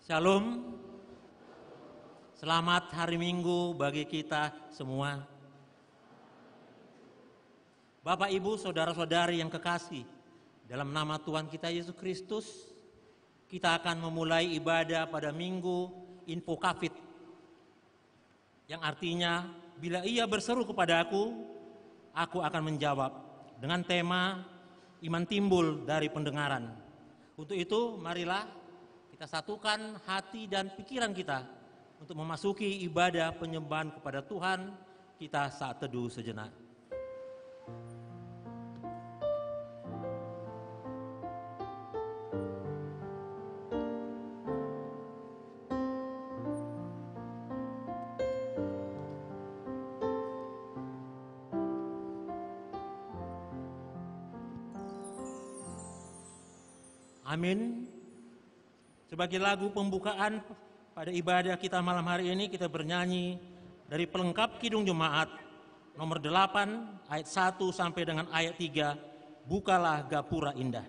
Shalom, selamat hari Minggu bagi kita semua. Bapak, Ibu, saudara-saudari yang kekasih, dalam nama Tuhan kita Yesus Kristus, kita akan memulai ibadah pada Minggu Info Kafid, yang artinya bila ia berseru kepada aku akan menjawab, dengan tema iman timbul dari pendengaran. Untuk itu, marilah kita satukan hati dan pikiran kita untuk memasuki ibadah penyembahan kepada Tuhan kita saat teduh sejenak. Amin. Sebagai lagu pembukaan pada ibadah kita malam hari ini, kita bernyanyi dari pelengkap Kidung Jemaat nomor 8 ayat 1 sampai dengan ayat 3, Bukalah Gapura Indah.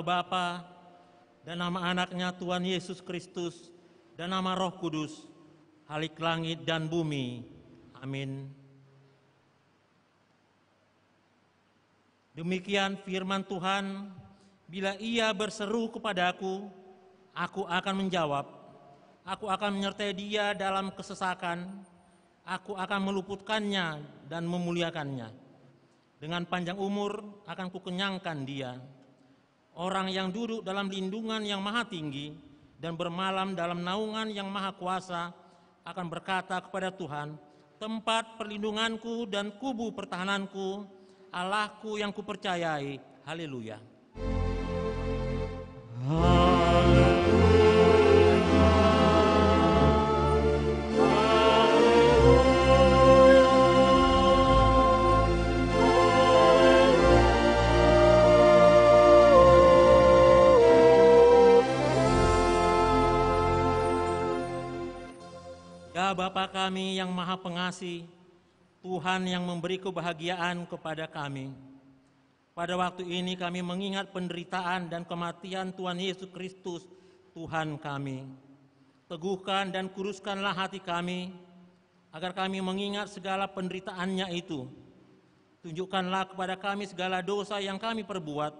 Bapa dan nama anaknya Tuhan Yesus Kristus dan nama Roh Kudus, halik langit dan bumi. Amin. Demikian firman Tuhan, bila ia berseru kepadaku, aku akan menjawab. Aku akan menyertai dia dalam kesesakan, aku akan meluputkannya dan memuliakannya. Dengan panjang umur akan kukenyangkan dia. Orang yang duduk dalam lindungan yang maha tinggi dan bermalam dalam naungan yang maha kuasa akan berkata kepada Tuhan, tempat perlindunganku dan kubu pertahananku, Allahku yang kupercayai. Haleluya. Bapa kami yang maha pengasih, Tuhan yang memberi kebahagiaan kepada kami. Pada waktu ini kami mengingat penderitaan dan kematian Tuhan Yesus Kristus, Tuhan kami. Teguhkan dan kuruskanlah hati kami, agar kami mengingat segala penderitaannya itu. Tunjukkanlah kepada kami segala dosa yang kami perbuat,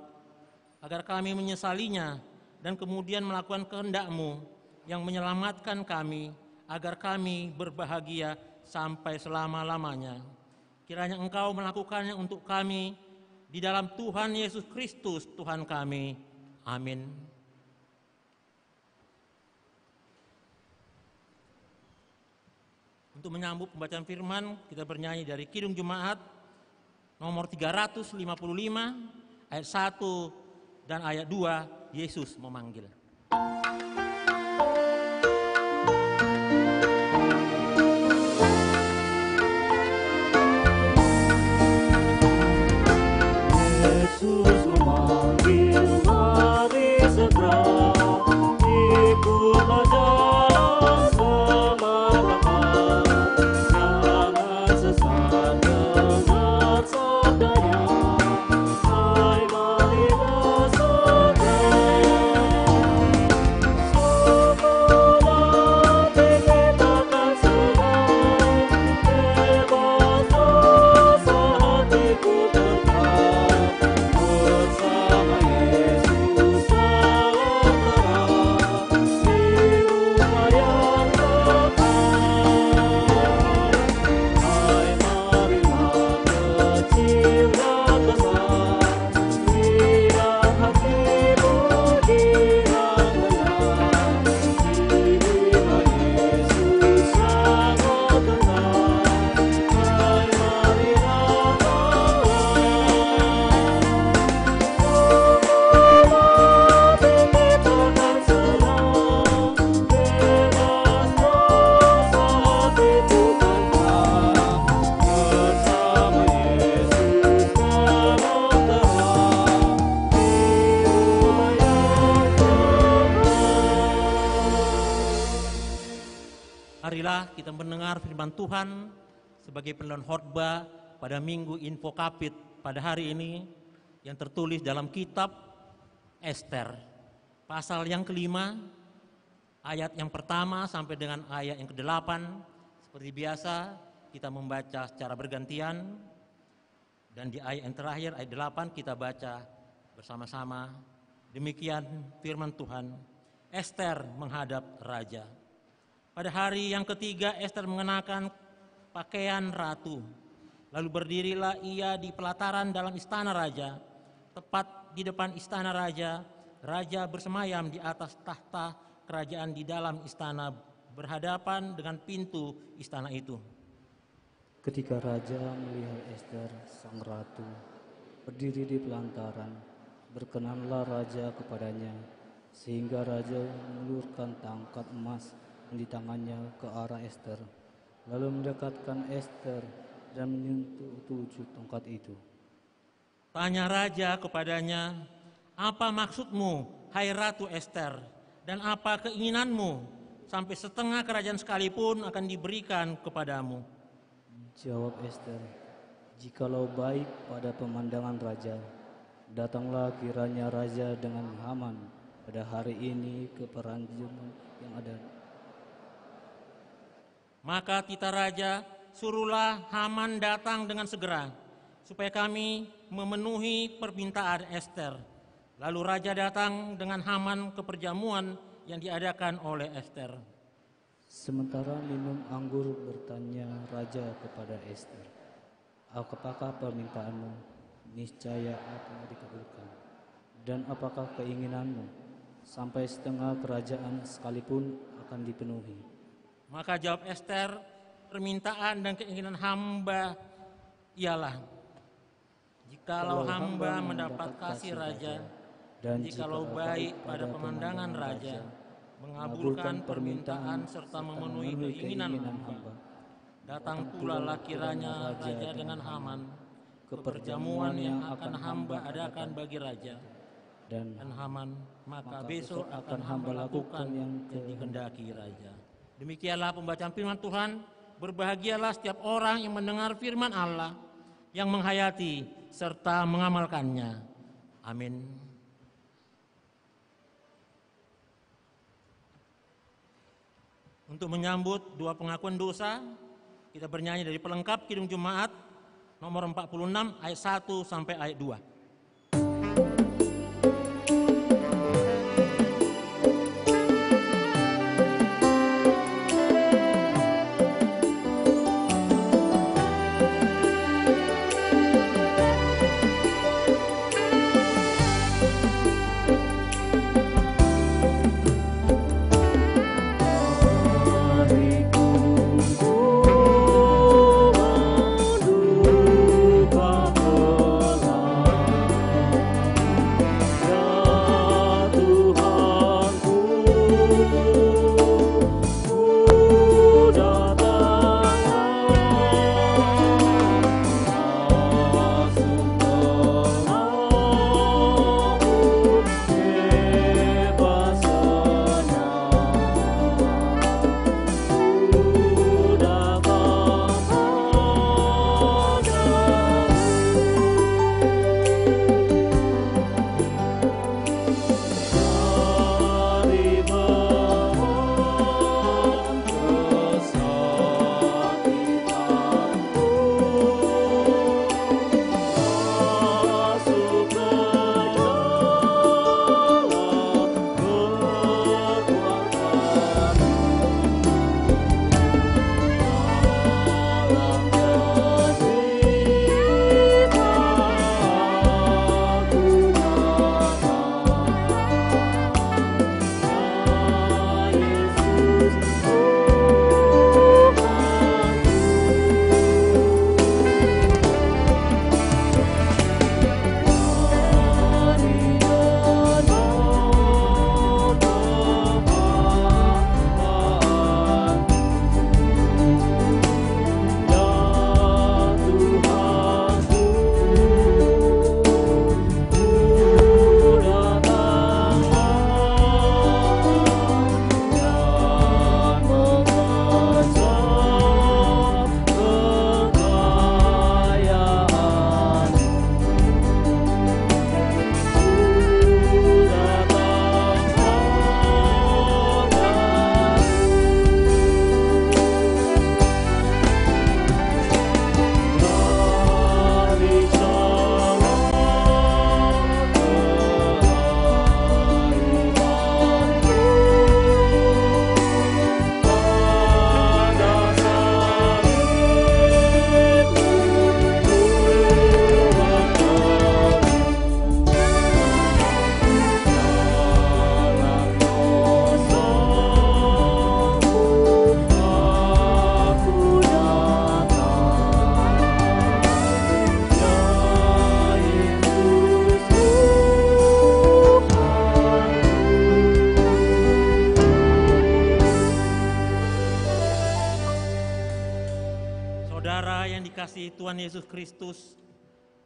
agar kami menyesalinya dan kemudian melakukan kehendak-Mu yang menyelamatkan kami, agar kami berbahagia sampai selama-lamanya. Kiranya Engkau melakukannya untuk kami di dalam Tuhan Yesus Kristus, Tuhan kami. Amin. Untuk menyambut pembacaan firman, kita bernyanyi dari Kidung Jemaat nomor 355 ayat 1 dan ayat 2, Yesus memanggil. Yesus memanggil, mari segera ikutlah jalan selamat. Jangan sesat dengan sabdanya, hai marilah segera. Sekolah dikitakan senang, bebas dosa hatiku tenang. Bersama Yesus sejahtera di rumah yang kekal. Hai marilah kecil dan besar, biar hatimu girang benar. Pilihlah Yesus sangat tenang, hai marilah kawan. Dikitakan senang, bebas dosa hatiku tenang. Bersama Yesus sejahtera di rumah yang kekal. Marilah kita mendengar firman Tuhan sebagai penelan khotbah pada Minggu Info Kapit pada hari ini yang tertulis dalam kitab Ester, pasal yang kelima, ayat yang pertama sampai dengan ayat yang ke-8. Seperti biasa kita membaca secara bergantian, dan di ayat yang terakhir, ayat 8, kita baca bersama-sama. Demikian firman Tuhan. Ester menghadap raja. Pada hari yang ketiga Ester mengenakan pakaian ratu. Lalu berdirilah ia di pelataran dalam istana raja. Tepat di depan istana raja, raja bersemayam di atas tahta kerajaan di dalam istana berhadapan dengan pintu istana itu. Ketika raja melihat Ester sang ratu berdiri di pelantaran, berkenanlah raja kepadanya, sehingga raja mengulurkan tangkat emas yang di tangannya ke arah Ester, lalu mendekatkan Ester dan menyentuh 7 tongkat itu. Tanya raja kepadanya, "Apa maksudmu, hai Ratu Ester, dan apa keinginanmu? Sampai setengah kerajaan sekalipun akan diberikan kepadamu." Jawab Ester, "Jikalau baik pada pemandangan raja, datanglah kiranya raja dengan Haman pada hari ini ke peranjang yang ada." Maka titah raja, "Suruhlah Haman datang dengan segera, supaya kami memenuhi permintaan Ester." Lalu raja datang dengan Haman ke perjamuan yang diadakan oleh Ester. Sementara minum anggur, bertanya raja kepada Ester, "Apakah permintaanmu? Niscaya akan dikabulkan. Dan apakah keinginanmu? Sampai setengah kerajaan sekalipun akan dipenuhi." Maka jawab Ester, "Permintaan dan keinginan hamba ialah, jikalau hamba mendapat kasih raja, dan jikalau baik pada pemandangan raja, mengabulkan permintaan serta memenuhi keinginan hamba. Datang pula lah kiranya raja dengan Haman ke perjamuan yang akan hamba adakan bagi raja Dan dan Haman, maka besok akan hamba lakukan yang dikehendaki raja." Demikianlah pembacaan firman Tuhan. Berbahagialah setiap orang yang mendengar firman Allah, yang menghayati serta mengamalkannya. Amin. Untuk menyambut dua pengakuan dosa, kita bernyanyi dari pelengkap Kidung Jemaat nomor 46 ayat 1 sampai ayat 2. Hariku menduka pelan. Tuhan Yesus Kristus,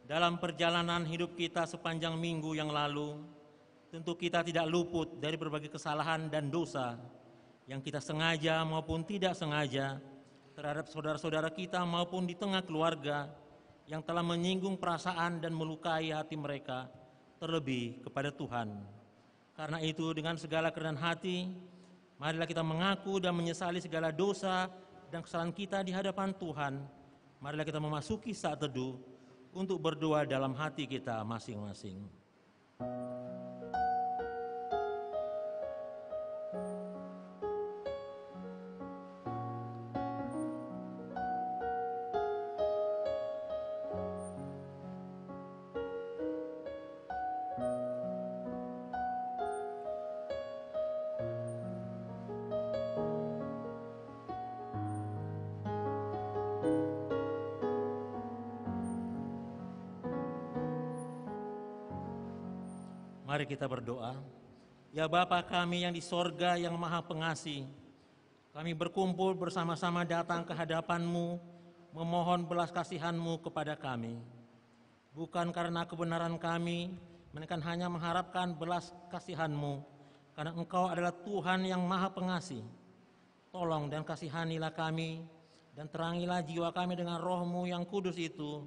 dalam perjalanan hidup kita sepanjang minggu yang lalu, tentu kita tidak luput dari berbagai kesalahan dan dosa yang kita sengaja maupun tidak sengaja terhadap saudara-saudara kita maupun di tengah keluarga yang telah menyinggung perasaan dan melukai hati mereka, terlebih kepada Tuhan. Karena itu, dengan segala kerendahan hati, marilah kita mengaku dan menyesali segala dosa dan kesalahan kita di hadapan Tuhan. Marilah kita memasuki saat teduh untuk berdoa dalam hati kita masing-masing. Mari kita berdoa. Ya Bapa kami yang di sorga yang maha pengasih, kami berkumpul bersama-sama datang ke hadapan-Mu, memohon belas kasihan-Mu kepada kami. Bukan karena kebenaran kami, melainkan hanya mengharapkan belas kasihan-Mu, karena Engkau adalah Tuhan yang maha pengasih. Tolong dan kasihanilah kami, dan terangilah jiwa kami dengan Roh-Mu yang kudus itu,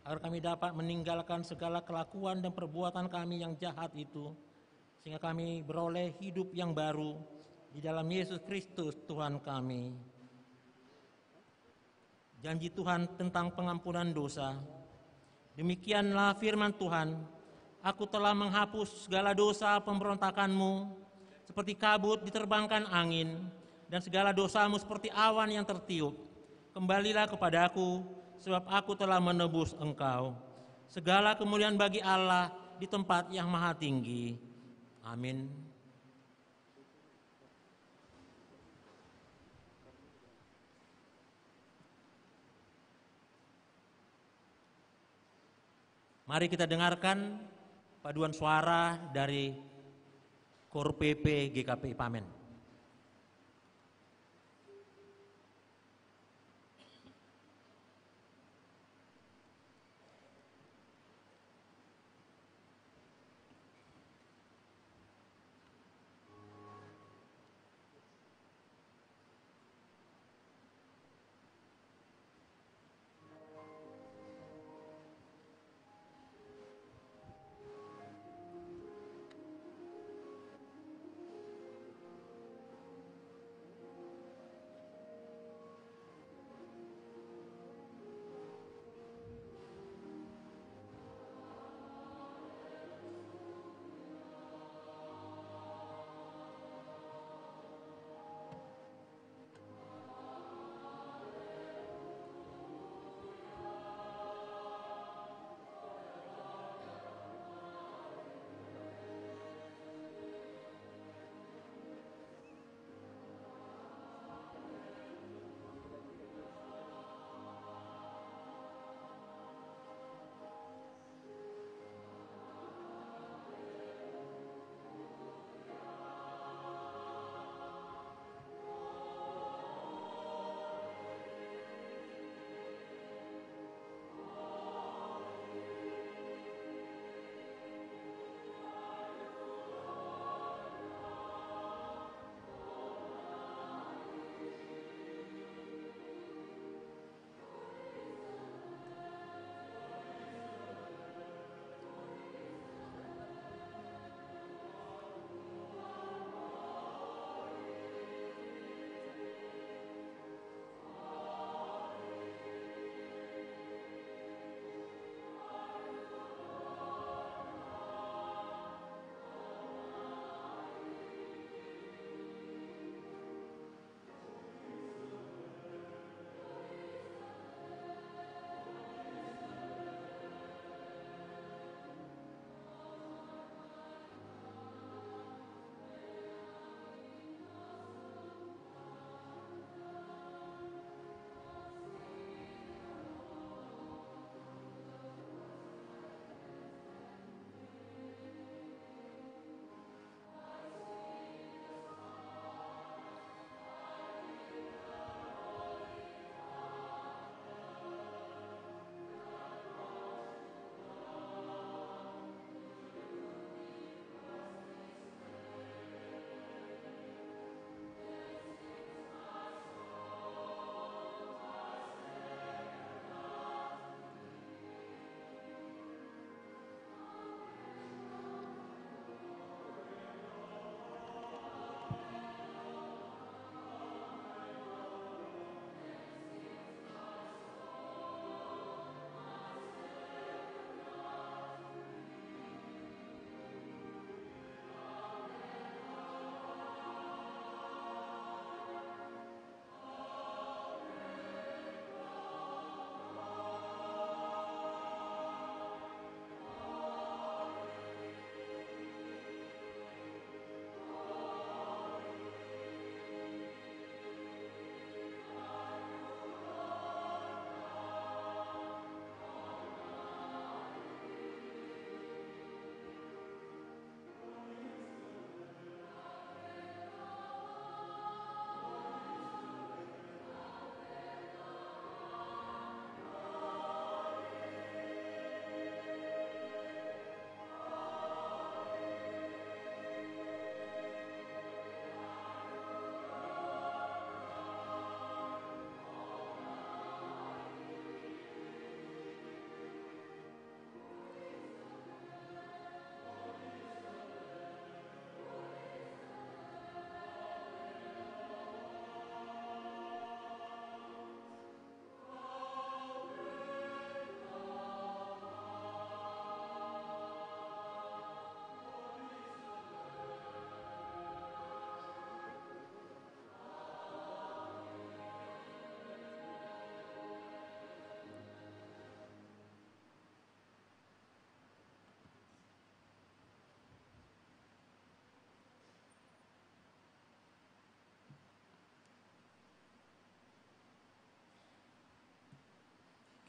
agar kami dapat meninggalkan segala kelakuan dan perbuatan kami yang jahat itu, sehingga kami beroleh hidup yang baru di dalam Yesus Kristus Tuhan kami. Janji Tuhan tentang pengampunan dosa. Demikianlah firman Tuhan, aku telah menghapus segala dosa pemberontakanmu, seperti kabut diterbangkan angin, dan segala dosamu seperti awan yang tertiup. Kembalilah kepadaku, sebab aku telah menebus engkau. Segala kemuliaan bagi Allah di tempat yang maha tinggi. Amin. Mari kita dengarkan paduan suara dari Kor PP GKPI Pamen.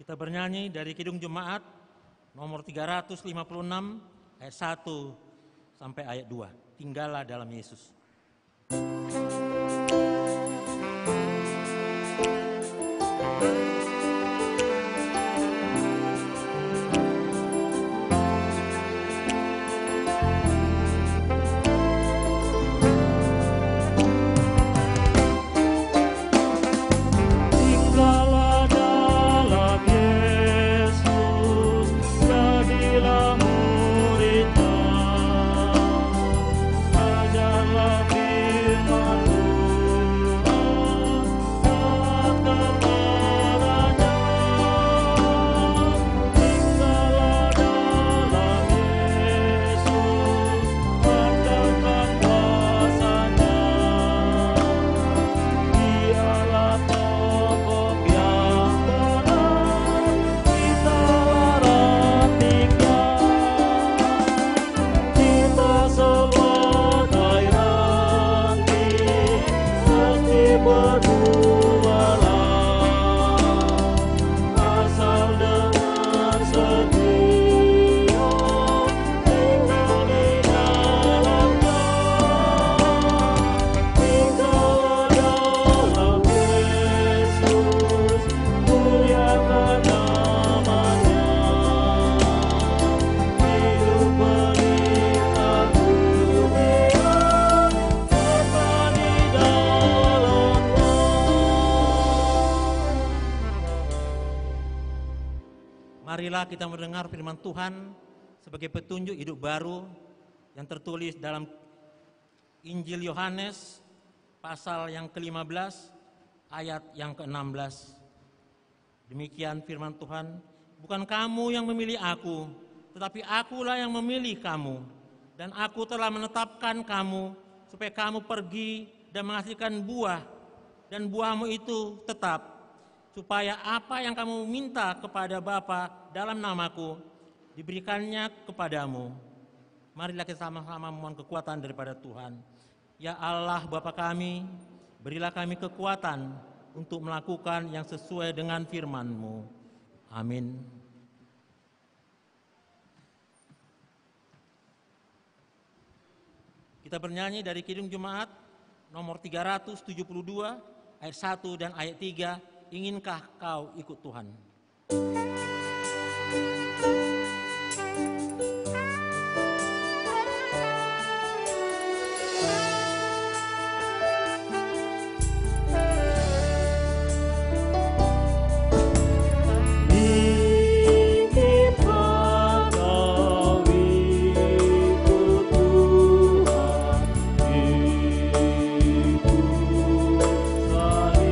Kita bernyanyi dari Kidung Jemaat nomor 356 ayat 1 sampai ayat 2. Tinggallah dalam Yesus. Tinggallah dalam Yesus, jadilah murid-Nya. Ajarlah firman Tuhan, taat kepadanya. Tinggallah dalam Yesus, pandangkan kuasa-Nya. Dialah pokok yang benar, kita rantingnya. Kita sebagai ranting, mesti berbuahlah. Asal dengan setia, tinggal di dalamnya. Tinggallah dalam Yesus, muliakan namanya. Hidup meningkat dunia, tetap di dalamnya. Marilah kita mendengar firman Tuhan sebagai petunjuk hidup baru yang tertulis dalam Injil Yohanes pasal yang ke-15 ayat yang ke-16. Demikian firman Tuhan, bukan kamu yang memilih aku, tetapi akulah yang memilih kamu. Dan aku telah menetapkan kamu supaya kamu pergi dan menghasilkan buah, dan buahmu itu tetap, supaya apa yang kamu minta kepada Bapa dalam namaku, diberikannya kepadamu. Marilah kita sama-sama memohon kekuatan daripada Tuhan. Ya Allah Bapa kami, berilah kami kekuatan untuk melakukan yang sesuai dengan firman-Mu. Amin. Kita bernyanyi dari Kidung Jemaat nomor 372 ayat 1 dan ayat 3. Inginkah kau ikut Tuhan? Inginkah kau ikut Tuhan, ikut sekali.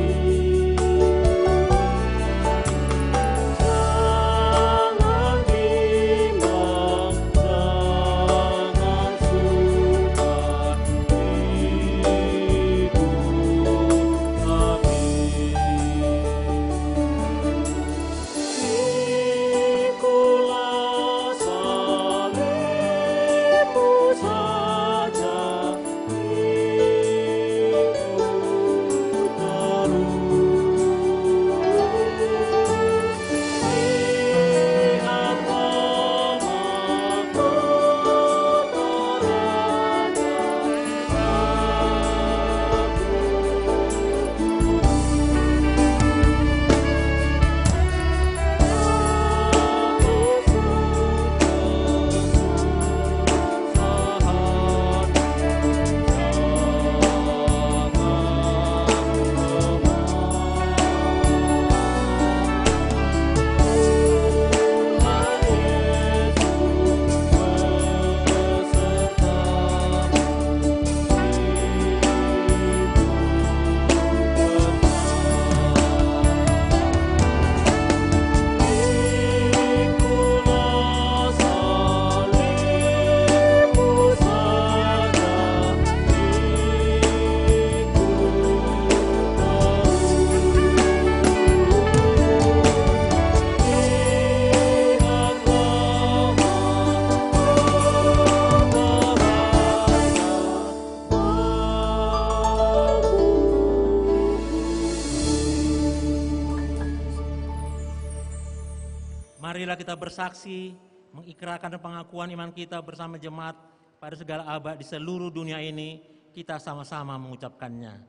marilah kita bersaksi, mengikrarkan pengakuan iman kita bersama jemaat pada segala abad di seluruh dunia ini, kita sama-sama mengucapkannya.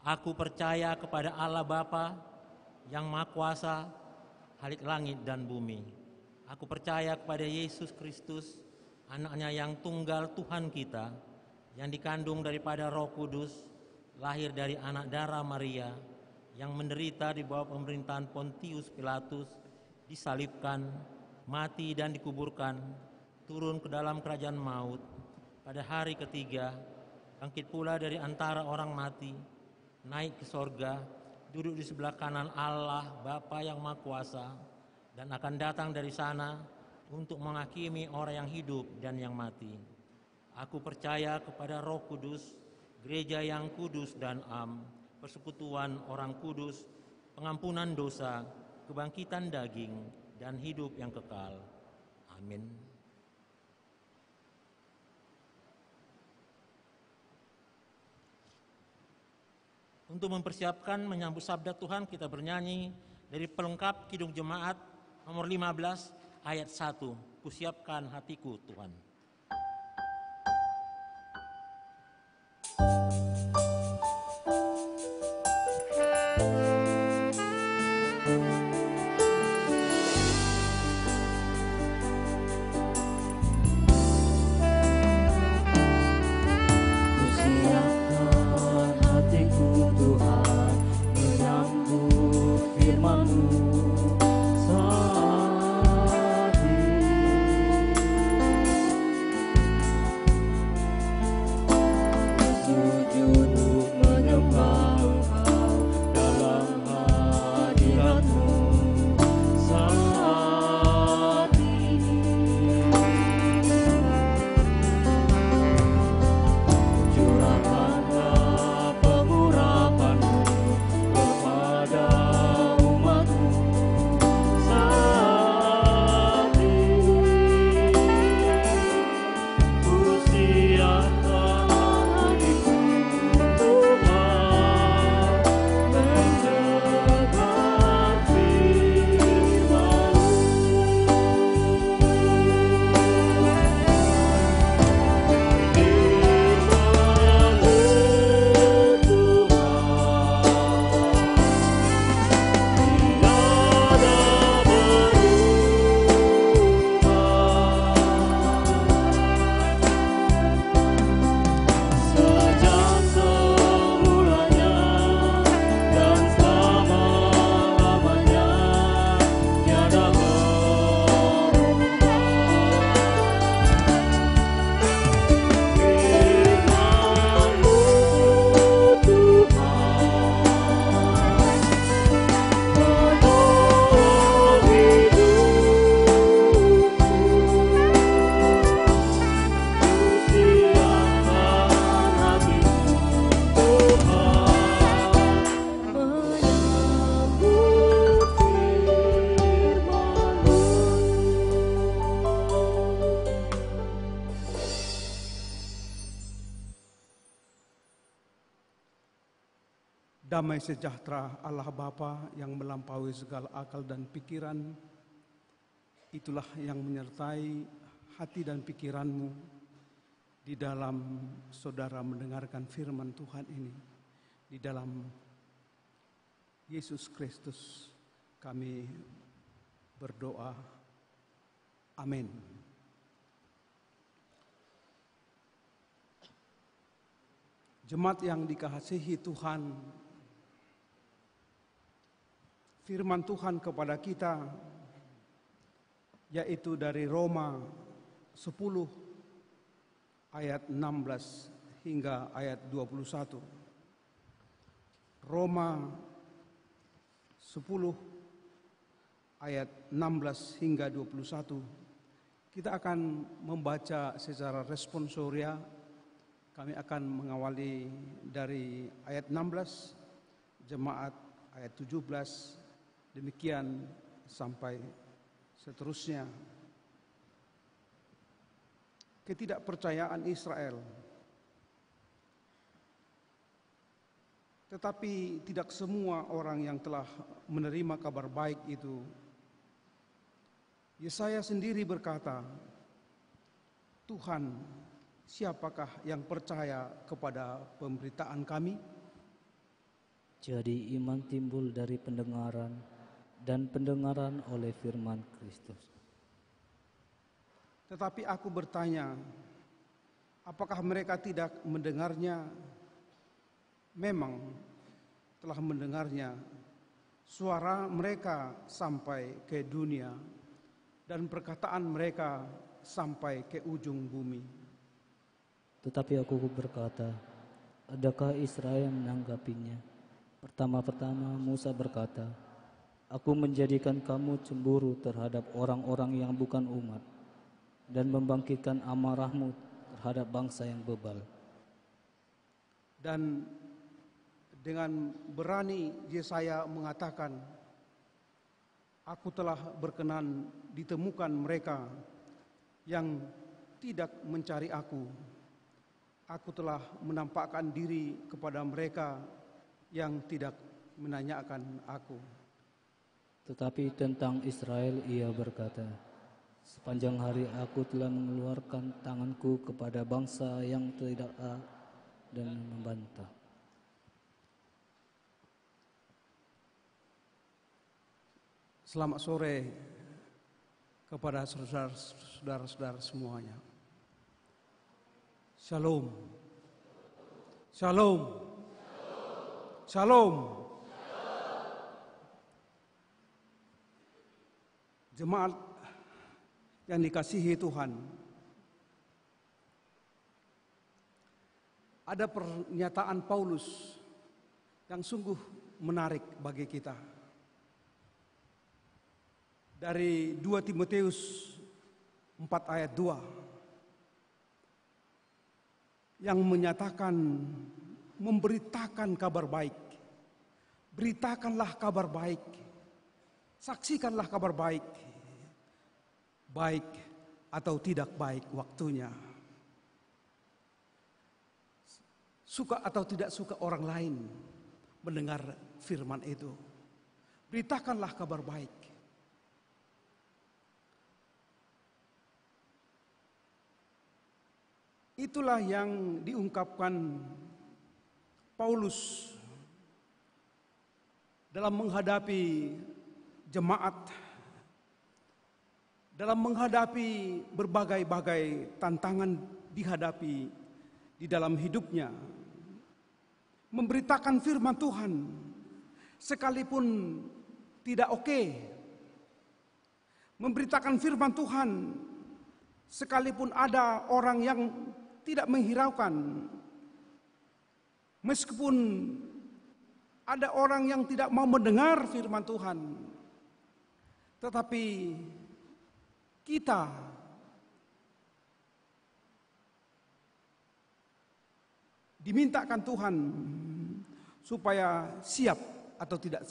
Aku percaya kepada Allah Bapa yang Maha Kuasa, Khalik langit dan bumi. Aku percaya kepada Yesus Kristus, anaknya yang tunggal Tuhan kita, yang dikandung daripada Roh Kudus, lahir dari anak darah Maria, yang menderita di bawah pemerintahan Pontius Pilatus, disalibkan, mati dan dikuburkan, turun ke dalam kerajaan maut, pada hari ketiga, bangkit pula dari antara orang mati, naik ke sorga, duduk di sebelah kanan Allah Bapa yang Maha Kuasa, dan akan datang dari sana untuk menghakimi orang yang hidup dan yang mati. Aku percaya kepada Roh Kudus, gereja yang kudus dan am, persekutuan orang kudus, pengampunan dosa, kebangkitan daging, dan hidup yang kekal. Amin. Untuk mempersiapkan menyambut sabda Tuhan, kita bernyanyi dari pelengkap Kidung Jemaat nomor 15 ayat 1. Kusiapkan hatiku Tuhan. Kusiapkan hatiku Tuhan, menyambut firman-Mu saat ini. Sujud menyembah Engkau dalam hadirat-Mu saat ini. Curahkanlah pengurapan-Mu kepada umat-Mu saat ini. Kusiapkan hatiku Tuhan, mendengar firman-Mu. Sejak semulanya dan selama-lamanya tiada berubah. Firman-Mu Tuhan, menolong hidupku. Kusiapkan hatiku Tuhan, menyambut firman-Mu. Damai sejahtera Allah Bapa yang melampaui segala akal dan pikiran, itulah yang menyertai hati dan pikiranmu di dalam saudara mendengarkan firman Tuhan ini. Di dalam Yesus Kristus kami berdoa. Amin. Jemaat yang dikasihi Tuhan, firman Tuhan kepada kita yaitu dari Roma 10 ayat 16 hingga ayat 21. Roma 10 ayat 16 hingga 21. Kita akan membaca secara responsoria. Kami akan mengawali dari ayat 16, jemaat ayat 17, demikian sampai seterusnya. Ketidakpercayaan Israel. Tetapi tidak semua orang yang telah menerima kabar baik itu Yesaya sendiri berkata, Tuhan, siapakah yang percaya kepada pemberitaan kami? Jadi iman timbul dari pendengaran, dan pendengaran oleh firman Kristus. Tetapi aku bertanya, apakah mereka tidak mendengarnya? Memang telah mendengarnya. Suara mereka sampai ke dunia, dan perkataan mereka sampai ke ujung bumi. Tetapi aku berkata, adakah Israel menanggapinya? Pertama-tama Musa berkata, aku menjadikan kamu cemburu terhadap orang-orang yang bukan umat, dan membangkitkan amarahmu terhadap bangsa yang bebal. Dan dengan berani Yesaya mengatakan, aku telah berkenan ditemukan mereka yang tidak mencari aku. Aku telah menampakkan diri kepada mereka yang tidak menanyakan aku. Tetapi tentang Israel ia berkata, sepanjang hari aku telah mengeluarkan tanganku kepada bangsa yang tidak taat dan membantah. Selamat sore kepada saudara-saudara semuanya. Shalom. Shalom. Shalom. Jemaat yang dikasihi Tuhan, ada pernyataan Paulus yang sungguh menarik bagi kita. Dari 2 Timotius 4 ayat 2 yang menyatakan, memberitakan kabar baik. Beritakanlah kabar baik. Saksikanlah kabar baik. Baik atau tidak baik waktunya. Suka atau tidak suka orang lain mendengar firman itu. Beritakanlah kabar baik. Itulah yang diungkapkan Paulus dalam menghadapi jemaat, dalam menghadapi berbagai-bagai tantangan dihadapi di dalam hidupnya. Memberitakan firman Tuhan sekalipun tidak oke. Memberitakan firman Tuhan sekalipun ada orang yang tidak menghiraukan. Meskipun ada orang yang tidak mau mendengar firman Tuhan, tetapi kita dimintakan Tuhan supaya siap atau tidak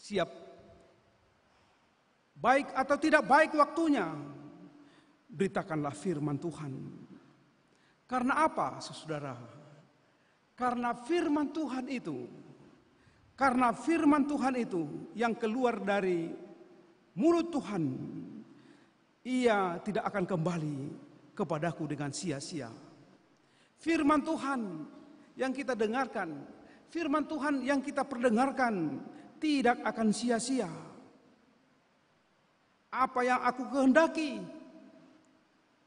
siap, baik atau tidak baik waktunya, beritakanlah firman Tuhan. Karena apa, saudara? Karena firman Tuhan itu yang keluar dari mulut Tuhan, ia tidak akan kembali kepadaku dengan sia-sia. Firman Tuhan yang kita dengarkan, firman Tuhan yang kita perdengarkan tidak akan sia-sia. Apa yang aku kehendaki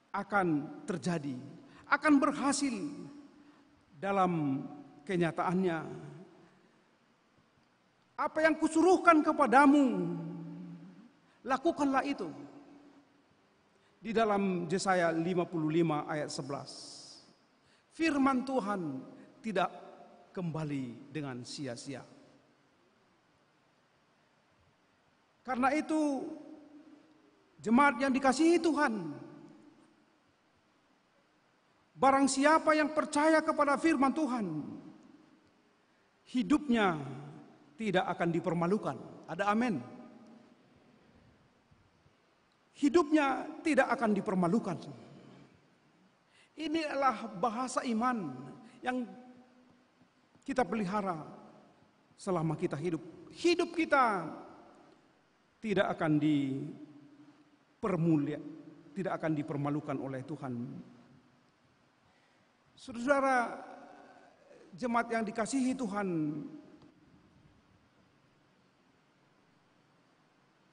akan terjadi, akan berhasil dalam kenyataannya. Apa yang kusuruhkan kepadamu, lakukanlah itu. Di dalam Yesaya 55 ayat 11. Firman Tuhan tidak kembali dengan sia-sia. Karena itu, jemaat yang dikasihi Tuhan, barang siapa yang percaya kepada firman Tuhan, hidupnya tidak akan dipermalukan. Ada amin. Hidupnya tidak akan dipermalukan. Ini adalah bahasa iman yang kita pelihara selama kita hidup. Hidup kita tidak akan tidak akan dipermalukan oleh Tuhan. Saudara jemaat yang dikasihi Tuhan,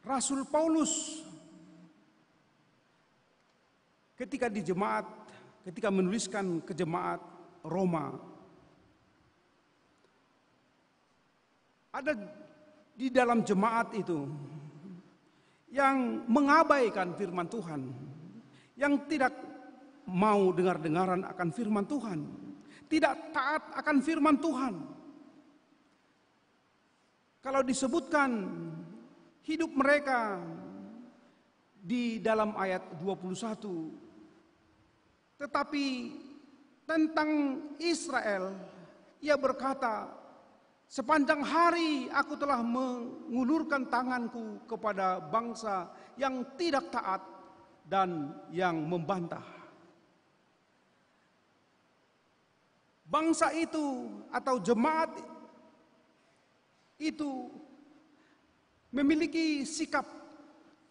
Rasul Paulus ketika menuliskan ke jemaat Roma, ada di dalam jemaat itu yang mengabaikan firman Tuhan, yang tidak mau dengar-dengaran akan firman Tuhan, tidak taat akan firman Tuhan. Kalau disebutkan hidup mereka di dalam ayat 21, tetapi tentang Israel ia berkata, sepanjang hari aku telah mengulurkan tanganku kepada bangsa yang tidak taat dan yang membantah. Bangsa itu atau jemaat itu memiliki sikap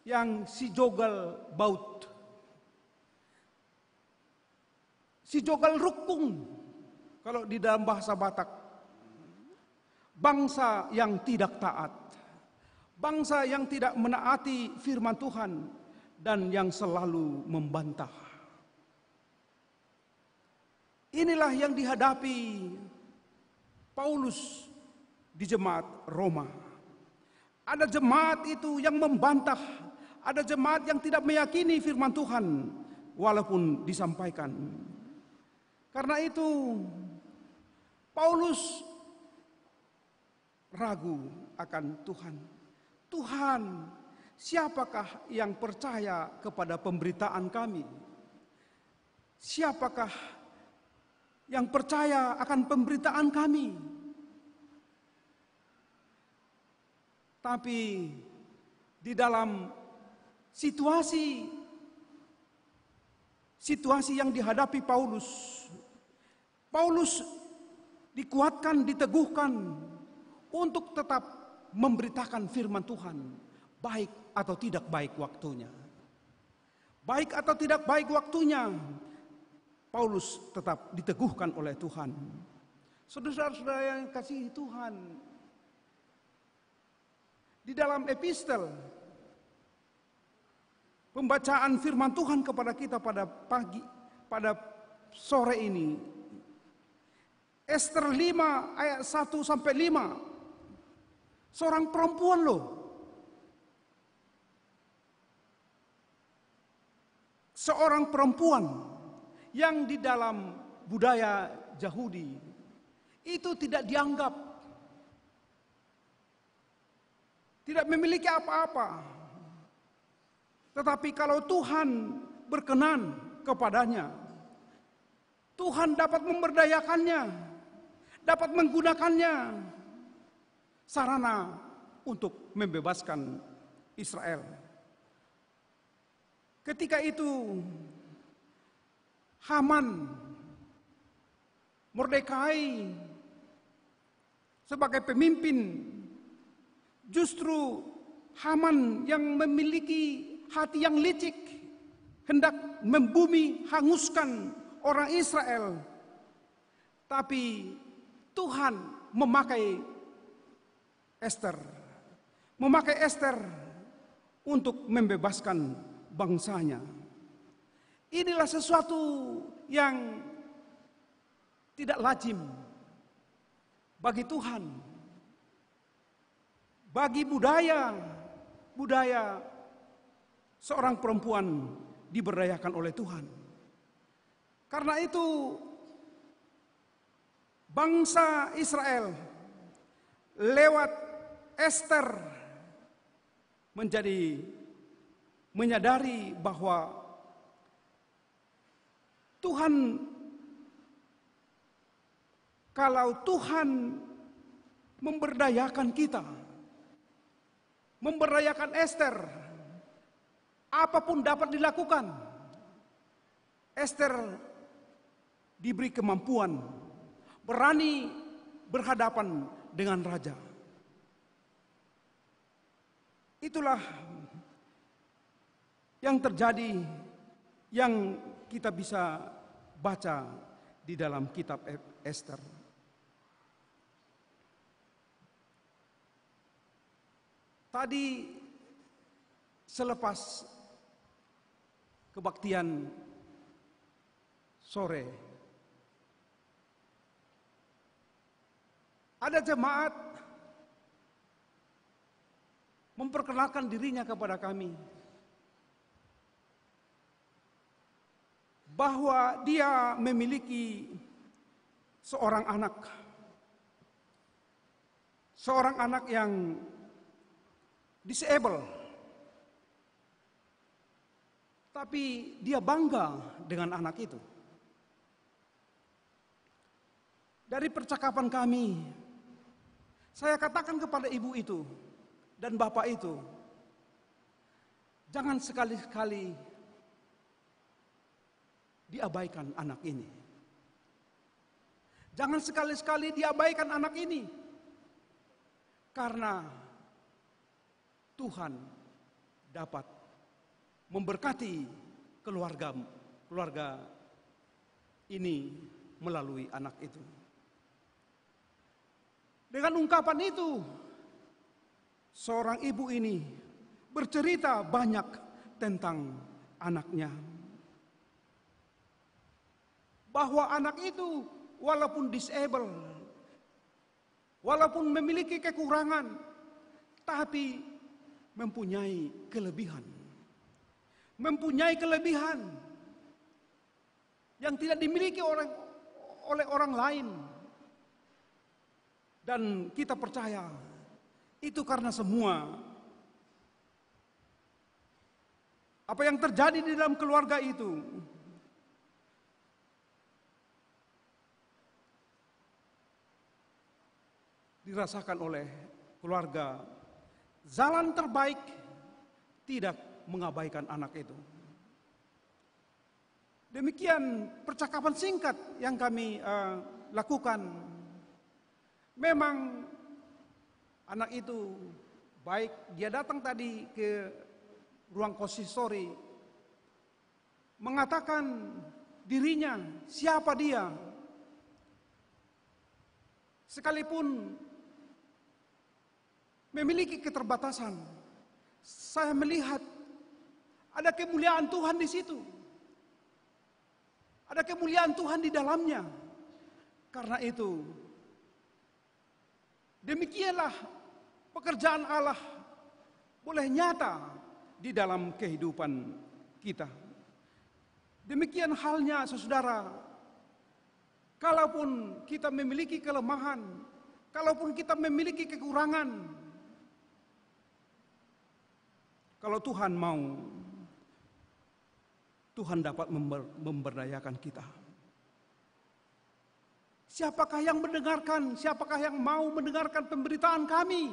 yang si jogal baut, si jogal rukung kalau di dalam bahasa Batak. Bangsa yang tidak taat, bangsa yang tidak menaati firman Tuhan, dan yang selalu membantah. Inilah yang dihadapi Paulus di jemaat Roma. Ada jemaat itu yang membantah, ada jemaat yang tidak meyakini firman Tuhan walaupun disampaikan. Karena itu Paulus ragu akan Tuhan. Tuhan, siapakah yang percaya kepada pemberitaan kami? Siapakah yang percaya akan pemberitaan kami? Tapi di dalam situasi yang dihadapi Paulus dikuatkan, diteguhkan untuk tetap memberitakan firman Tuhan, baik atau tidak baik waktunya. Baik atau tidak baik waktunya, Paulus tetap diteguhkan oleh Tuhan. Saudara-saudara yang kasih Tuhan, di dalam epistel pembacaan firman Tuhan kepada kita pada sore ini, Ester 5 ayat 1 sampai 5. Seorang perempuan loh. Seorang perempuan yang di dalam budaya Yahudi itu tidak dianggap, tidak memiliki apa-apa. Tetapi kalau Tuhan berkenan kepadanya, Tuhan dapat memberdayakannya, dapat menggunakannya sarana untuk membebaskan Israel. Ketika itu Haman, Mordekai sebagai pemimpin, justru Haman yang memiliki hati yang licik, hendak hanguskan orang Israel. Tapi Tuhan memakai Ester untuk membebaskan bangsanya. Inilah sesuatu yang tidak lazim bagi Tuhan, bagi budaya seorang perempuan diberdayakan oleh Tuhan. Karena itu bangsa Israel lewat Ester menyadari bahwa kalau Tuhan memberdayakan kita, memberdayakan Ester, apapun dapat dilakukan. Ester diberi kemampuan berani berhadapan dengan raja. Itulah yang terjadi, yang kita bisa baca di dalam kitab Ester. Tadi selepas kebaktian sore, ada jemaat memperkenalkan dirinya kepada kami bahwa dia memiliki seorang anak yang disable, tapi dia bangga dengan anak itu. Dari percakapan kami, saya katakan kepada ibu itu dan bapak itu, jangan sekali-kali diabaikan anak ini. Jangan sekali-kali diabaikan anak ini. Karena Tuhan dapat memberkati keluarga ini melalui anak itu. Dengan ungkapan itu, seorang ibu ini bercerita banyak tentang anaknya. Bahwa anak itu walaupun disable, walaupun memiliki kekurangan, tapi mempunyai kelebihan. Mempunyai kelebihan yang tidak dimiliki oleh orang lain. Dan kita percaya itu karena semua apa yang terjadi di dalam keluarga itu dirasakan oleh keluarga. Jalan terbaik tidak mengabaikan anak itu. Demikian percakapan singkat yang kami lakukan. Memang anak itu baik, dia datang tadi ke ruang konsistori, mengatakan dirinya, siapa dia. Sekalipun memiliki keterbatasan, saya melihat ada kemuliaan Tuhan di situ. Ada kemuliaan Tuhan di dalamnya. Karena itu, demikianlah pekerjaan Allah boleh nyata di dalam kehidupan kita. Demikian halnya saudara, kalaupun kita memiliki kelemahan, kalaupun kita memiliki kekurangan, kalau Tuhan mau, Tuhan dapat memberdayakan kita. Siapakah yang mendengarkan? Siapakah yang mau mendengarkan pemberitaan kami?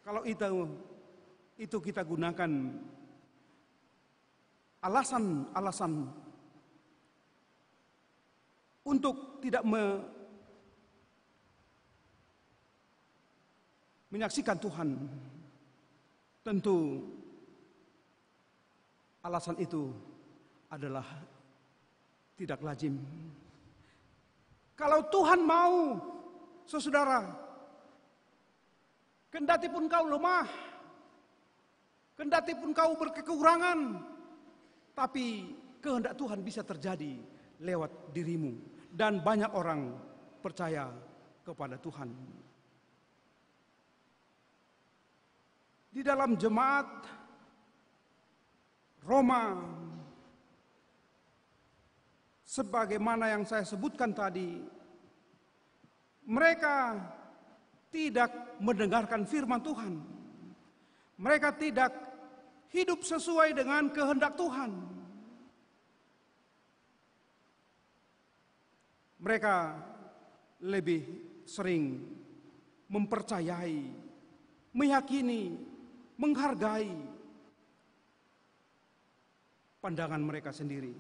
Kalau itu kita gunakan alasan-alasan untuk tidak menyaksikan Tuhan, tentu alasan itu adalah tidak lazim. Kalau Tuhan mau, saudara, kendati pun kau lemah, kendati pun kau berkekurangan, tapi kehendak Tuhan bisa terjadi lewat dirimu. Dan banyak orang percaya kepada Tuhan. Di dalam jemaat Roma, sebagaimana yang saya sebutkan tadi, mereka tidak mendengarkan firman Tuhan. Mereka tidak hidup sesuai dengan kehendak Tuhan. Mereka lebih sering mempercayai, meyakini, menghargai pandangan mereka sendiri.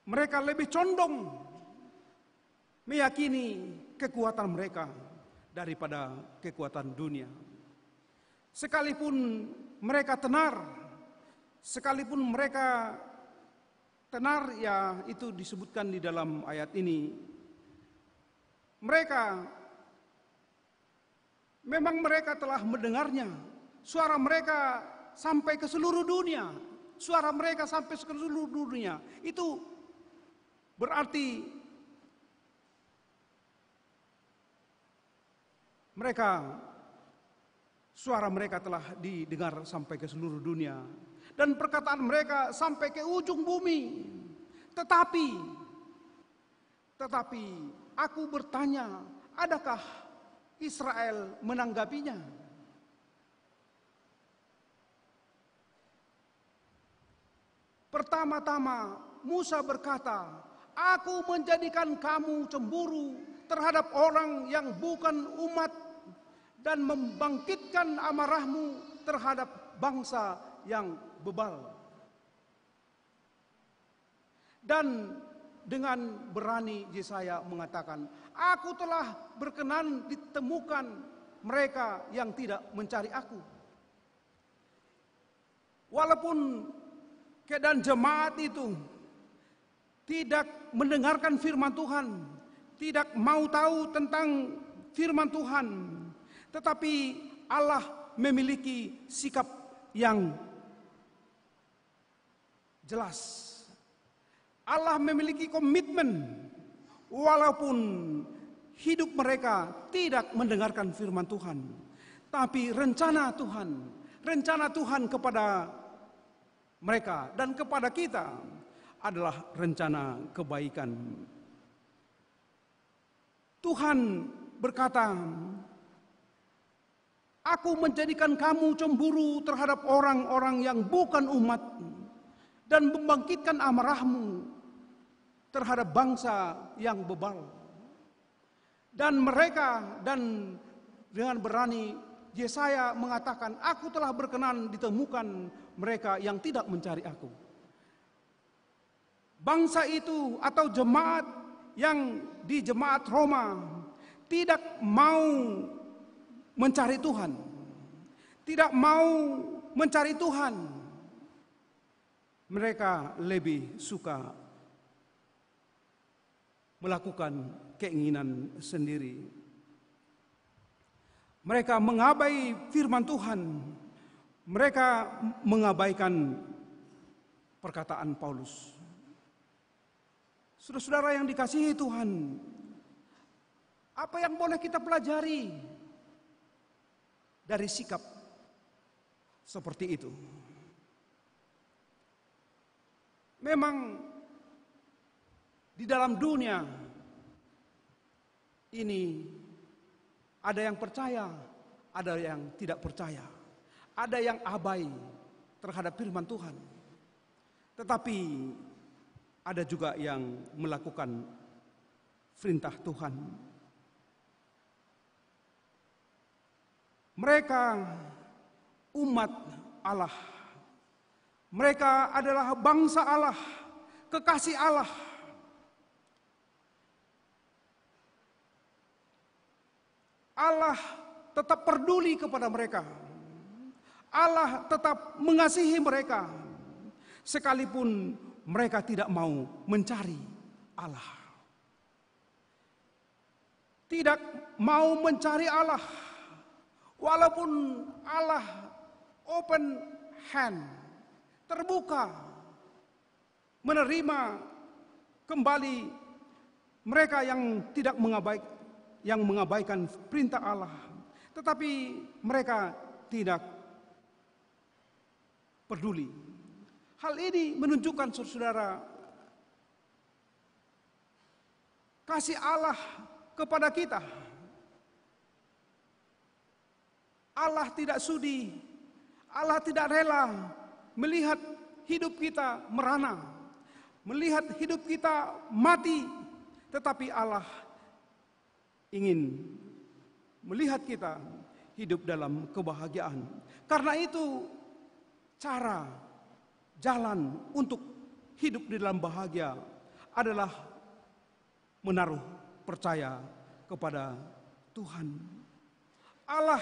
Mereka lebih condong meyakini kekuatan mereka daripada kekuatan dunia. Sekalipun mereka tenar, ya itu disebutkan di dalam ayat ini. Mereka telah mendengarnya. Suara mereka sampai ke seluruh dunia. Itu berarti suara mereka telah didengar sampai ke seluruh dunia. Dan perkataan mereka sampai ke ujung bumi. Tetapi aku bertanya, adakah Israel menanggapinya? Pertama-tama Musa berkata, aku menjadikan kamu cemburu terhadap orang yang bukan umat dan membangkitkan amarahmu terhadap bangsa yang bebal. Dan dengan berani Yesaya mengatakan, aku telah berkenan ditemukan mereka yang tidak mencari aku. Walaupun keadaan jemaat itu tidak mendengarkan firman Tuhan, tidak mau tahu tentang firman Tuhan, tetapi Allah memiliki sikap yang jelas. Allah memiliki komitmen walaupun hidup mereka tidak mendengarkan firman Tuhan. Tapi rencana Tuhan kepada mereka dan kepada kita adalah rencana kebaikan. Tuhan berkata, aku menjadikan kamu cemburu terhadap orang-orang yang bukan umat dan membangkitkan amarahmu terhadap bangsa yang bebal. Dan dengan berani Yesaya mengatakan, aku telah berkenan ditemukan mereka yang tidak mencari aku. Bangsa itu atau jemaat yang di jemaat Roma tidak mau mencari Tuhan. Tidak mau mencari Tuhan. Mereka lebih suka melakukan keinginan sendiri. Mereka mengabai firman Tuhan. Mereka mengabaikan perkataan Paulus. Saudara-saudara yang dikasihi Tuhan, apa yang boleh kita pelajari dari sikap seperti itu? Memang di dalam dunia ini ada yang percaya, ada yang tidak percaya, ada yang abai terhadap firman Tuhan. Tetapi ada juga yang melakukan perintah Tuhan. Mereka umat Allah. Mereka adalah bangsa Allah, kekasih Allah. Allah tetap peduli kepada mereka. Allah tetap mengasihi mereka. Sekalipun mereka tidak mau mencari Allah. Tidak mau mencari Allah. Walaupun Allah open hand, terbuka, menerima kembali mereka yang tidak mengabaikan perintah Allah. Tetapi mereka tidak peduli. Hal ini menunjukkan saudara kasih Allah kepada kita. Allah tidak sudi, Allah tidak rela melihat hidup kita merana, melihat hidup kita mati, tetapi Allah ingin melihat kita hidup dalam kebahagiaan. Karena itu jalan untuk hidup di dalam bahagia adalah menaruh percaya kepada Tuhan. Allah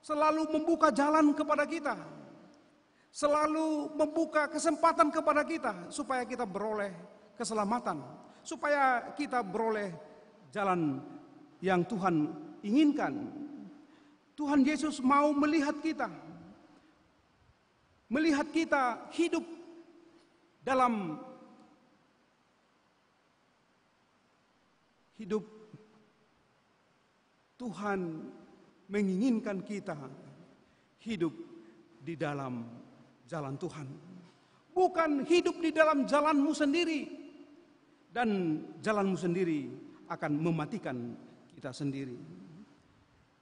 selalu membuka jalan kepada kita, selalu membuka kesempatan kepada kita supaya kita beroleh keselamatan, supaya kita beroleh jalan yang Tuhan inginkan. Tuhan Yesus mau melihat kita hidup dalam hidup. Tuhan menginginkan kita hidup di dalam jalan Tuhan, bukan hidup di dalam jalanmu sendiri, dan jalanmu sendiri akan mematikan kita sendiri.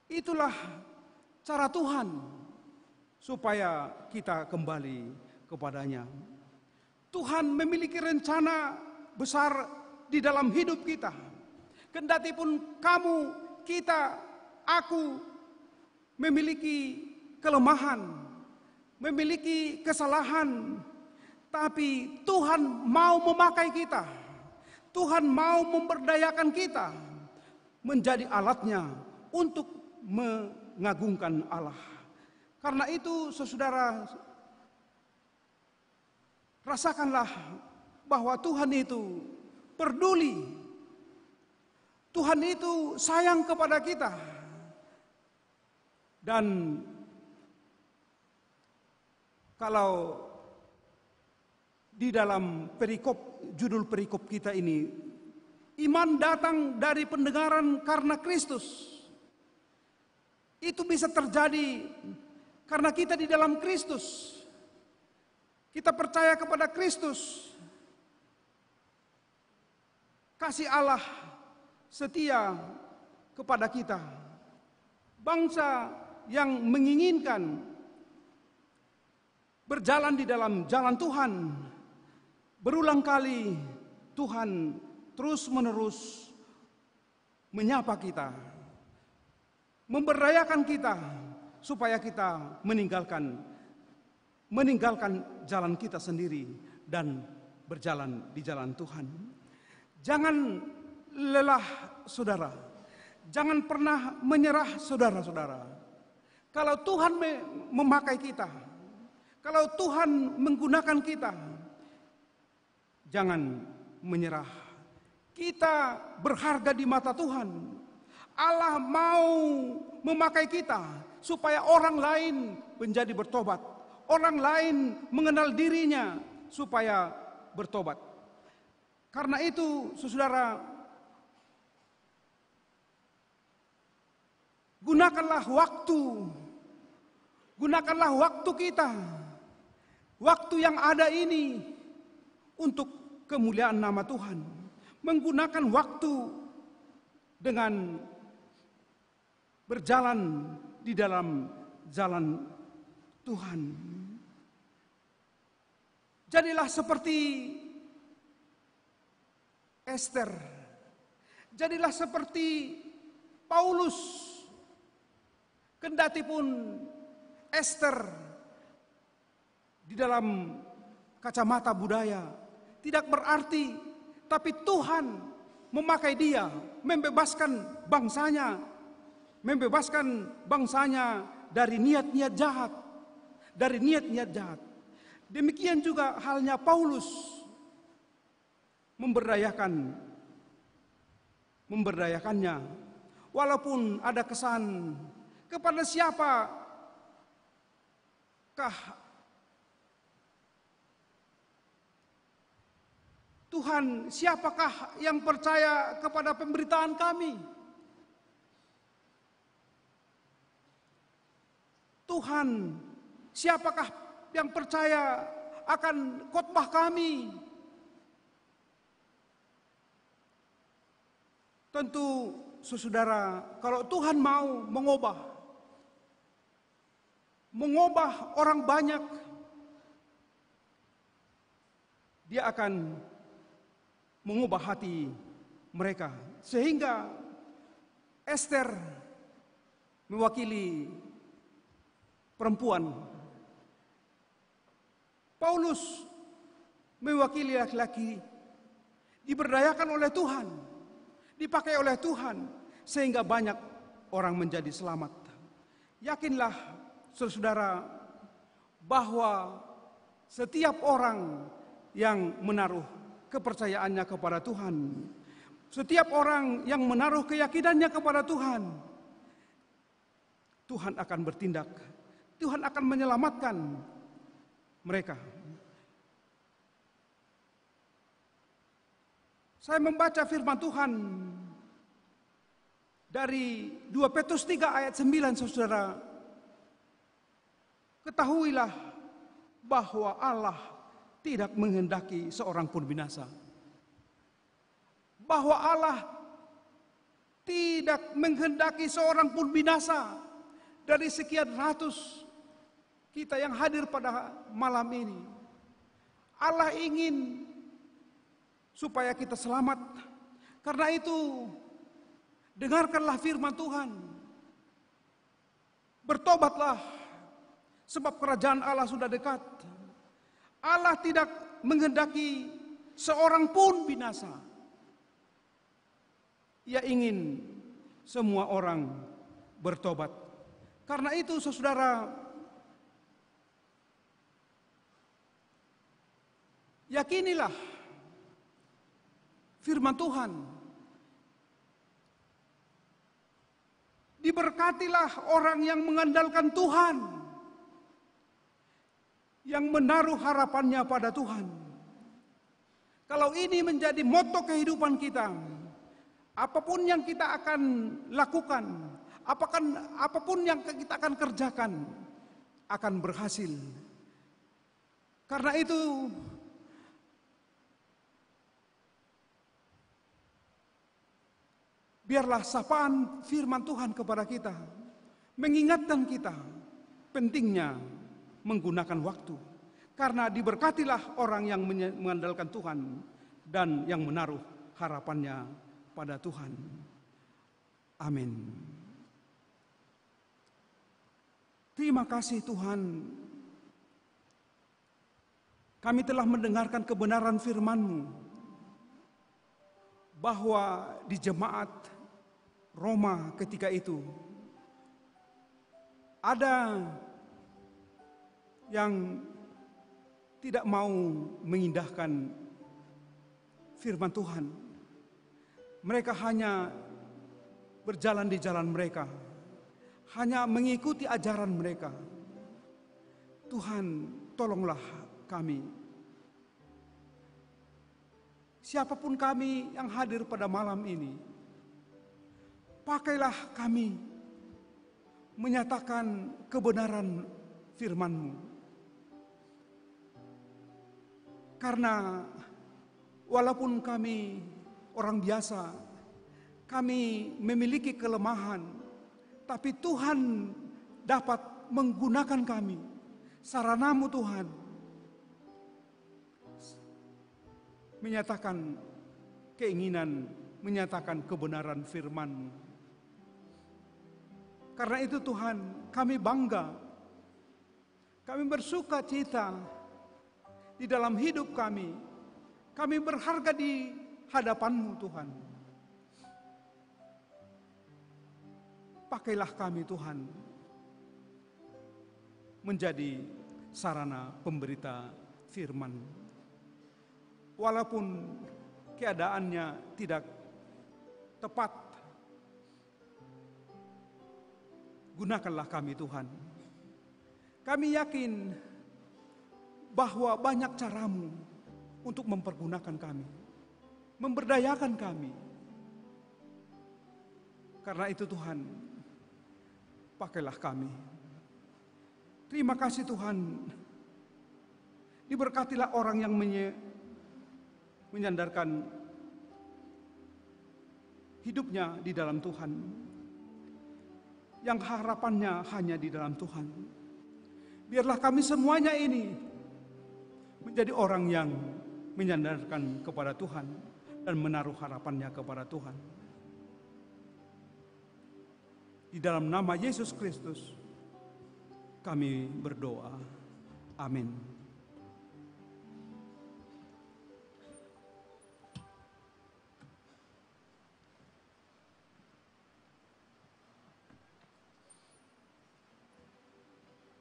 Itulah cara Tuhan supaya kita kembali kepadanya. Tuhan memiliki rencana besar di dalam hidup kita. Kendati pun kamu, kita, aku memiliki kelemahan, memiliki kesalahan, tapi Tuhan mau memakai kita. Tuhan mau memberdayakan kita menjadi alatnya untuk mengagungkan Allah. Karena itu, saudara, rasakanlah bahwa Tuhan itu peduli. Tuhan itu sayang kepada kita. Dan kalau di dalam judul perikop kita ini, iman datang dari pendengaran karena Kristus. Itu bisa terjadi karena kita di dalam Kristus. Kita percaya kepada Kristus. Kasih Allah setia kepada kita. Bangsa yang menginginkan berjalan di dalam jalan Tuhan, berulang kali Tuhan terus-menerus menyapa kita, memberdayakan kita supaya kita meninggalkan jalan kita sendiri dan berjalan di jalan Tuhan. Jangan lelah, saudara. Jangan pernah menyerah, saudara-saudara. Kalau Tuhan memakai kita, kalau Tuhan menggunakan kita, jangan menyerah. Kita berharga di mata Tuhan. Allah mau memakai kita supaya orang lain menjadi bertobat. Orang lain mengenal dirinya supaya bertobat. Karena itu, saudara, gunakanlah waktu kita, waktu yang ada ini untuk kemuliaan nama Tuhan. Menggunakan waktu dengan berjalan di dalam jalan Tuhan. Jadilah seperti Ester. Jadilah seperti Paulus. Kendati pun Ester di dalam kacamata budaya tidak berarti, tapi Tuhan memakai dia, membebaskan bangsanya dari niat-niat jahat, Demikian juga halnya Paulus memberdayakannya, walaupun ada kesan kepada siapakah Tuhan, siapakah yang percaya kepada pemberitaan kami? Tuhan, siapakah yang percaya akan khotbah kami? Tentu, saudara, kalau Tuhan mau mengubah orang banyak, Dia akan mengubah hati mereka. Sehingga Ester mewakili perempuan, Paulus mewakili laki-laki, diberdayakan oleh Tuhan, dipakai oleh Tuhan, sehingga banyak orang menjadi selamat. Yakinlah saudara bahwa setiap orang yang menaruh kepercayaannya kepada Tuhan, setiap orang yang menaruh keyakinannya kepada Tuhan, Tuhan akan bertindak. Tuhan akan menyelamatkan mereka. Saya membaca firman Tuhan dari 2 Petrus 3 ayat 9, saudara. Ketahuilah bahwa Allah tidak menghendaki seorang pun binasa. Bahwa Allah tidak menghendaki seorang pun binasa. Dari sekian ratus kita yang hadir pada malam ini, Allah ingin supaya kita selamat. Karena itu, dengarkanlah firman Tuhan. Bertobatlah, sebab kerajaan Allah sudah dekat. Allah tidak menghendaki seorang pun binasa. Ia ingin semua orang bertobat. Karena itu, saudara, yakinilah firman Tuhan. Diberkatilah orang yang mengandalkan Tuhan, yang menaruh harapannya pada Tuhan. Kalau ini menjadi moto kehidupan kita, apapun yang kita akan lakukan, apapun yang kita akan kerjakan, akan berhasil. Karena itu, biarlah sapaan firman Tuhan kepada kita mengingatkan kita pentingnya menggunakan waktu. Karena diberkatilah orang yang mengandalkan Tuhan dan yang menaruh harapannya pada Tuhan. Amin. Terima kasih Tuhan. Kami telah mendengarkan kebenaran firman-Mu bahwa di jemaat Roma ketika itu ada yang tidak mau mengindahkan firman Tuhan. Mereka hanya berjalan di jalan mereka, hanya mengikuti ajaran mereka. Tuhan, tolonglah kami. Siapapun kami yang hadir pada malam ini, pakailah kami menyatakan kebenaran firman-Mu. Karena walaupun kami orang biasa, kami memiliki kelemahan, tapi Tuhan dapat menggunakan kami, sarana-Mu Tuhan, menyatakan keinginan, menyatakan kebenaran firman-Mu. Karena itu Tuhan, kami bangga, kami bersuka cita di dalam hidup kami. Kami berharga di hadapan-Mu Tuhan. Pakailah kami Tuhan menjadi sarana pemberita firman. Walaupun keadaannya tidak tepat, gunakanlah kami Tuhan. Kami yakin bahwa banyak cara-Mu untuk mempergunakan kami, memberdayakan kami. Karena itu Tuhan, pakailah kami. Terima kasih Tuhan. Diberkatilah orang yang menyandarkan hidupnya di dalam Tuhan, yang harapannya hanya di dalam Tuhan. Biarlah kami semuanya ini menjadi orang yang menyandarkan kepada Tuhan dan menaruh harapannya kepada Tuhan. Di dalam nama Yesus Kristus kami berdoa. Amin.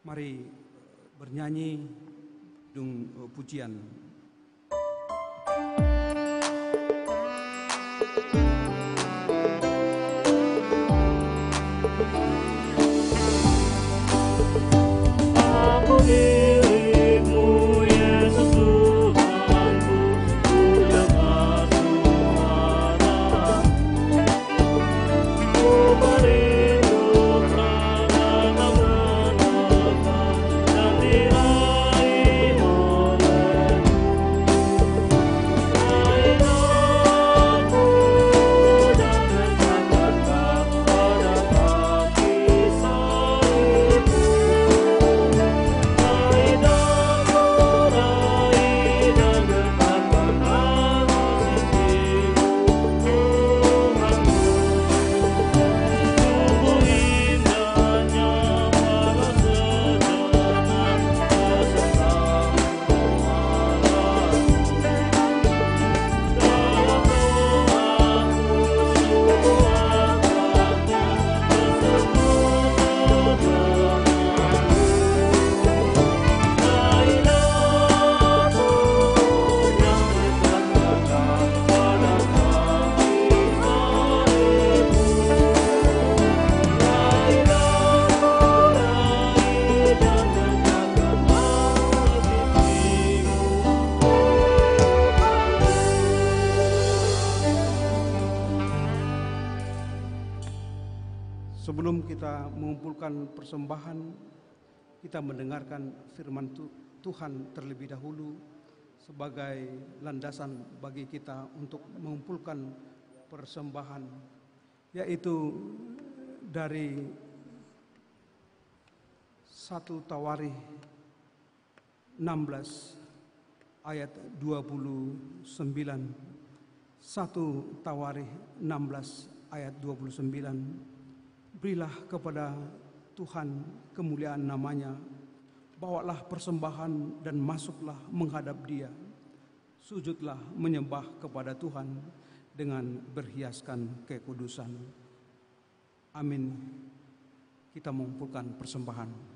Mari bernyanyi dung pujian. Aku dirimu Yesus Tuhanku, ku dengar suara, ku merindukan dan mendekat dan diraih olehmu. Raih aku dan letakkan pada kaki salibmu. Raih dan letakkan aku sisimu, Tuhanku. Sungguh indahnya walau sejenak besertamu Allahku. Dalam doaku sungguh agaknya bersekutu denganmu. Raih aku dan letakkan pada kaki salibmu. Raih dan letakkan aku sisimu. Sebelum kita mengumpulkan persembahan, kita mendengarkan firman Tuhan terlebih dahulu sebagai landasan bagi kita untuk mengumpulkan persembahan, yaitu dari 1 Tawarikh 16 ayat 29. 1 Tawarikh 16 ayat 29. Berilah kepada Tuhan kemuliaan namanya, bawalah persembahan dan masuklah menghadap Dia. Sujudlah menyembah kepada Tuhan dengan berhiaskan kekudusan. Amin. Kita mengumpulkan persembahan.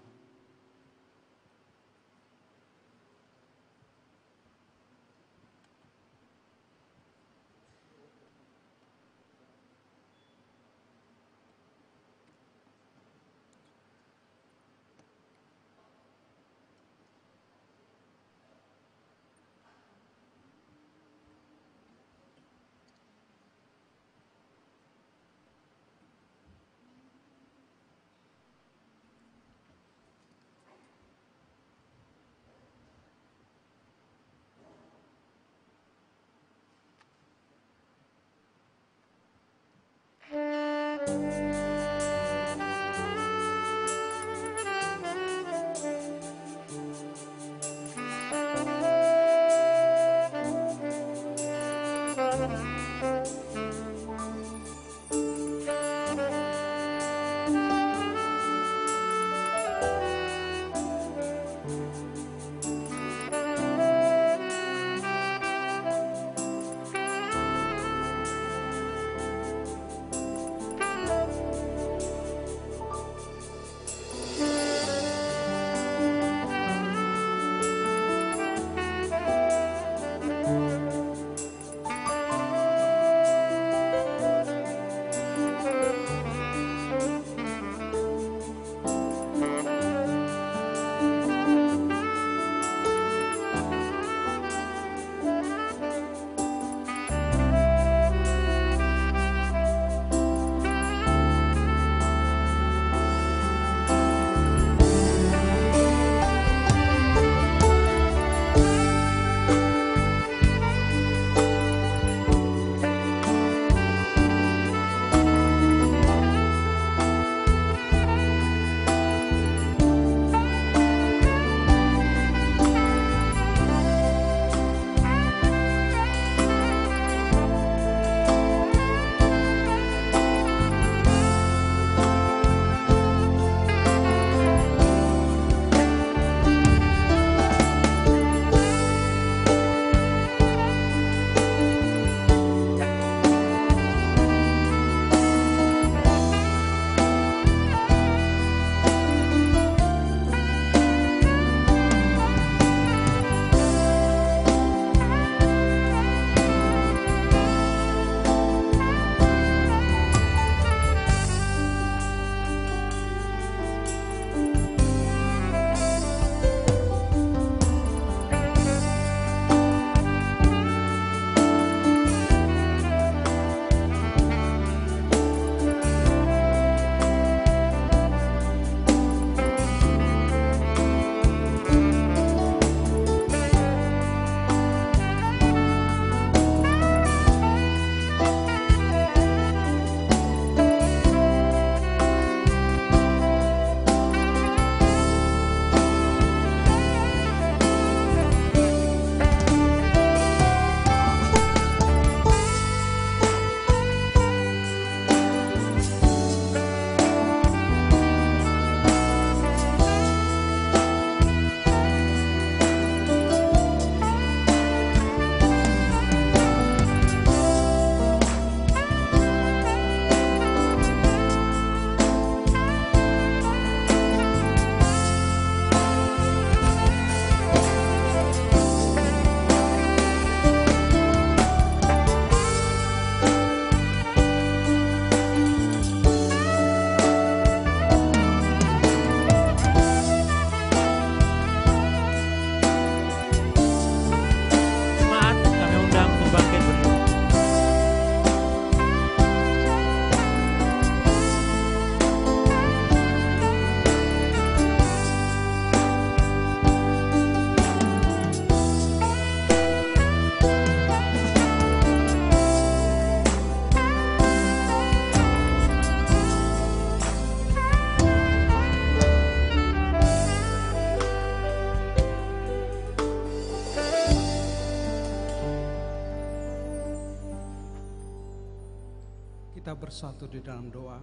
Kita bersatu di dalam doa.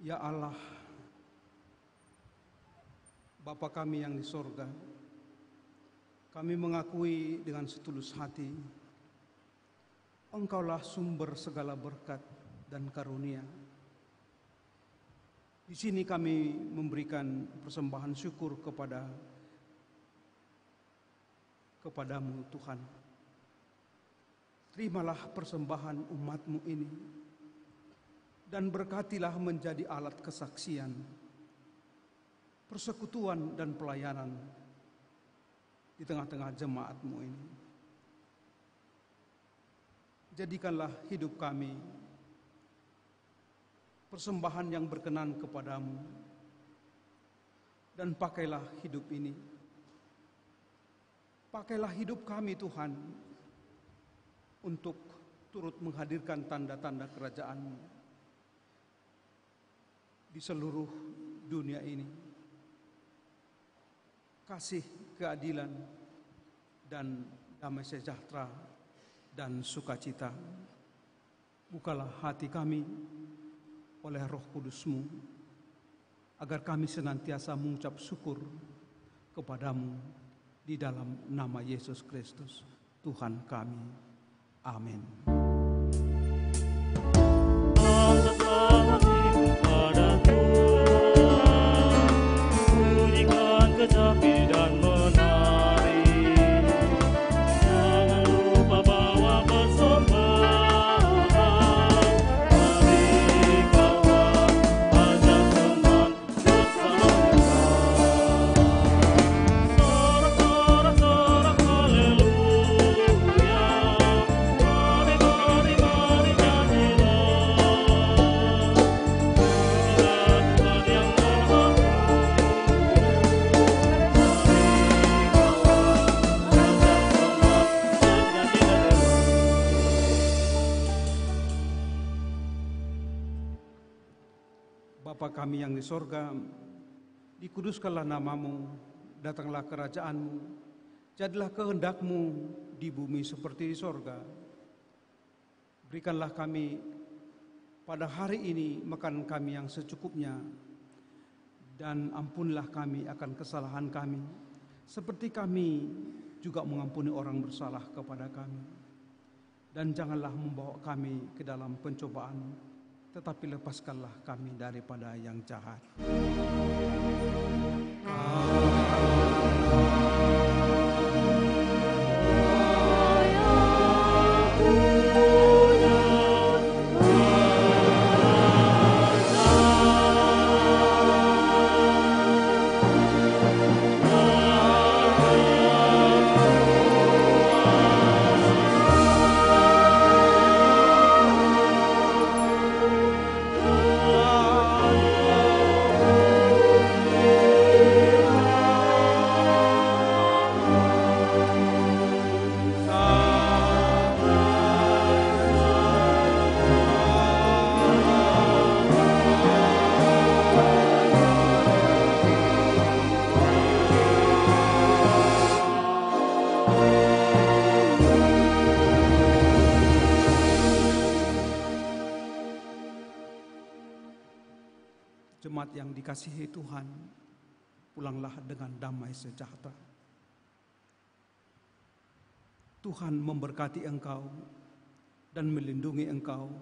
Ya Allah, Bapa kami yang di sorga, kami mengakui dengan setulus hati, Engkaulah sumber segala berkat dan karunia. Di sini kami memberikan persembahan syukur kepadamu Tuhan. Terimalah persembahan umat-Mu ini dan berkatilah menjadi alat kesaksian, persekutuan dan pelayanan di tengah-tengah jemaat-Mu ini. Jadikanlah hidup kami persembahan yang berkenan kepadamu, dan pakailah hidup ini. Pakailah hidup kami Tuhan untuk turut menghadirkan tanda-tanda kerajaan-Mu di seluruh dunia ini. Kasih, keadilan, dan damai sejahtera dan sukacita. Bukalah hati kami oleh Roh Kudus-Mu, agar kami senantiasa mengucap syukur kepadamu di dalam nama Yesus Kristus, Tuhan kami. Amin. Pada Tuhan, bunyikan kecapi dan menari. Jangan lupa bawa persembahan. Mari kawan, ajak teman bersama. Sorak-sorak haleluya. Mari nyanyilah. Bapa kami yang di sorga, dikuduskanlah namamu, datanglah kerajaanmu, jadilah kehendak-Mu di bumi seperti di sorga. Berikanlah kami pada hari ini makanan kami yang secukupnya, dan ampunilah kami akan kesalahan kami, seperti kami juga mengampuni orang bersalah kepada kami. Dan janganlah membawa kami ke dalam pencobaan, tetapi lepaskanlah kami daripada yang jahat. Jemaat yang dikasihi Tuhan, pulanglah dengan damai sejahtera. Tuhan memberkati engkau dan melindungi engkau.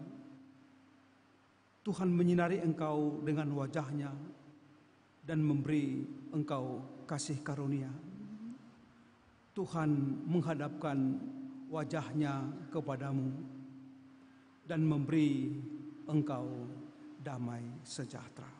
Tuhan menyinari engkau dengan wajah-Nya dan memberi engkau kasih karunia. Tuhan menghadapkan wajah-Nya kepadamu dan memberi engkau damai sejahtera.